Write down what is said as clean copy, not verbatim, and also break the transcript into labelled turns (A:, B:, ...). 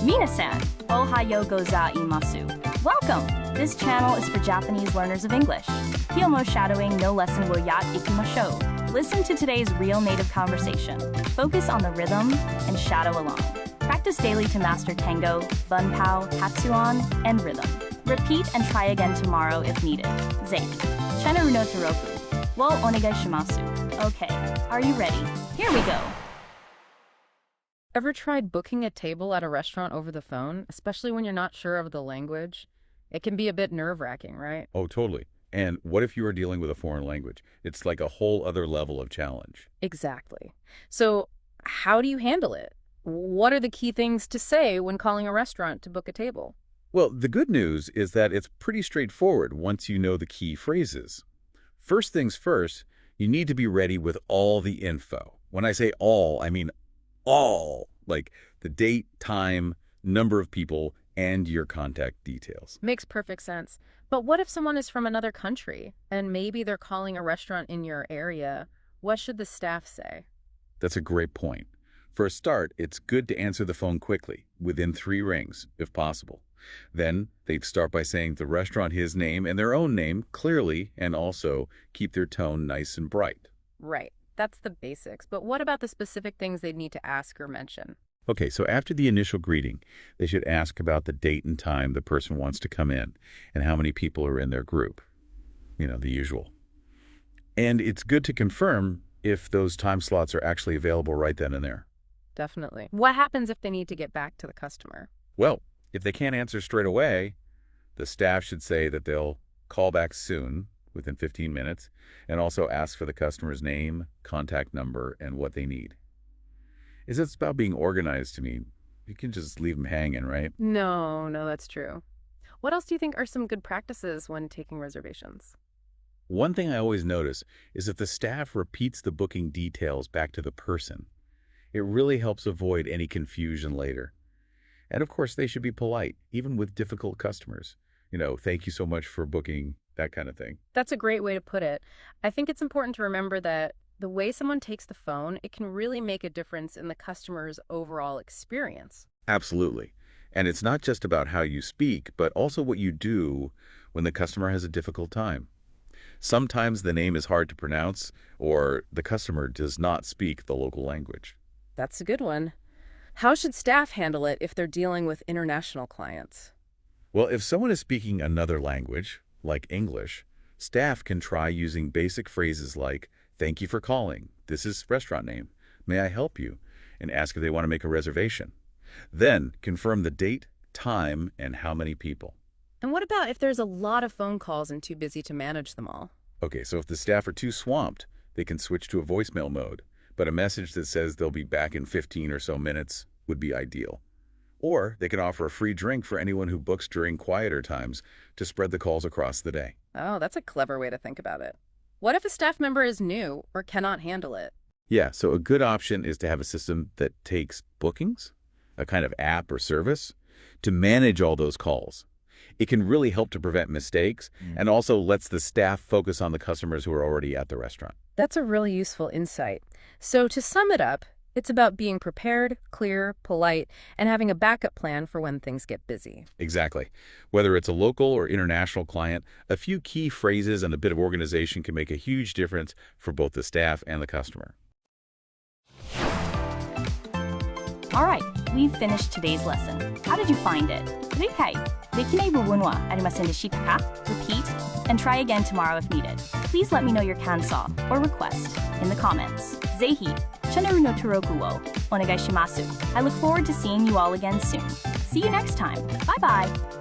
A: Minasan, ohayo gozaimasu. Welcome! This channel is for Japanese learners of English. Hyomo shadowing no lesson will yat ikimashou. Listen to today's real native conversation. Focus on the rhythm and shadow along. Practice daily to master tango, bunpao, hatsuan, and rhythm. Repeat and try again tomorrow if needed. Zei. Chenaru no toroku. Wo onegai shimasu. Okay, are you ready? Here we go.
B: Ever tried booking a table at a restaurant over the phone, especially when you're not sure of the language? It can be a bit nerve-wracking, right?
C: Oh, totally. And what if you are dealing with a foreign language? It's like a whole other level of challenge.
B: Exactly. So how do you handle it? What are the key things to say when calling a restaurant to book a table?
C: Well, the good news is that it's pretty straightforward once you know the key phrases. First things first, you need to be ready with all the info. When I say all, I mean all, like the date, time, number of people, and your contact details.
B: Makes perfect sense. But what if someone is from another country and maybe they're calling a restaurant in your area? What should the staff say?
C: That's a great point. For a start, it's good to answer the phone quickly, within 3 rings, if possible. Then they'd start by saying the restaurant his name and their own name clearly, and also keep their tone nice and bright.
B: Right. That's the basics. But what about the specific things they'd need to ask or mention?
C: Okay, so after the initial greeting, they should ask about the date and time the person wants to come in and how many people are in their group. You know, the usual. And it's good to confirm if those time slots are actually available right then and there.
B: Definitely. What happens if they need to get back to the customer?
C: Well, if they can't answer straight away, the staff should say that they'll call back soon, within 15 minutes, and also ask for the customer's name, contact number, and what they need. It's about being organized to me. You can just leave them hanging, right?
B: No, that's true. What else do you think are some good practices when taking reservations?
C: One thing I always notice is if the staff repeats the booking details back to the person, it really helps avoid any confusion later. And of course, they should be polite, even with difficult customers. You know, thank you so much for booking, that kind of thing.
B: That's a great way to put it. I think it's important to remember that the way someone takes the phone, it can really make a difference in the customer's overall experience.
C: Absolutely. And it's not just about how you speak, but also what you do when the customer has a difficult time. Sometimes the name is hard to pronounce, or the customer does not speak the local language.
B: That's a good one. How should staff handle it if they're dealing with international clients?
C: Well, if someone is speaking another language, like English, staff can try using basic phrases like, thank you for calling, this is restaurant name, may I help you, and ask if they want to make a reservation. Then confirm the date, time, and how many people.
B: And what about if there's a lot of phone calls and too busy to manage them all?
C: Okay, so if the staff are too swamped, they can switch to a voicemail mode, but a message that says they'll be back in 15 or so minutes would be ideal. Or they can offer a free drink for anyone who books during quieter times to spread the calls across the day.
B: Oh, that's a clever way to think about it. What if a staff member is new or cannot handle it?
C: Yeah, so a good option is to have a system that takes bookings, a kind of app or service, to manage all those calls. It can really help to prevent mistakes and also lets the staff focus on the customers who are already at the restaurant.
B: That's a really useful insight. So to sum it up, it's about being prepared, clear, polite, and having a backup plan for when things get busy.
C: Exactly. Whether it's a local or international client, a few key phrases and a bit of organization can make a huge difference for both the staff and the customer.
A: All right, we've finished today's lesson. How did you find it? 理解できない部分はありませんでしたか? Repeat and try again tomorrow if needed. Please let me know your kanso or request in the comments. ぜひ Chenaru no toroku wo onegai shimasu. I look forward to seeing you all again soon. See you next time. Bye-bye.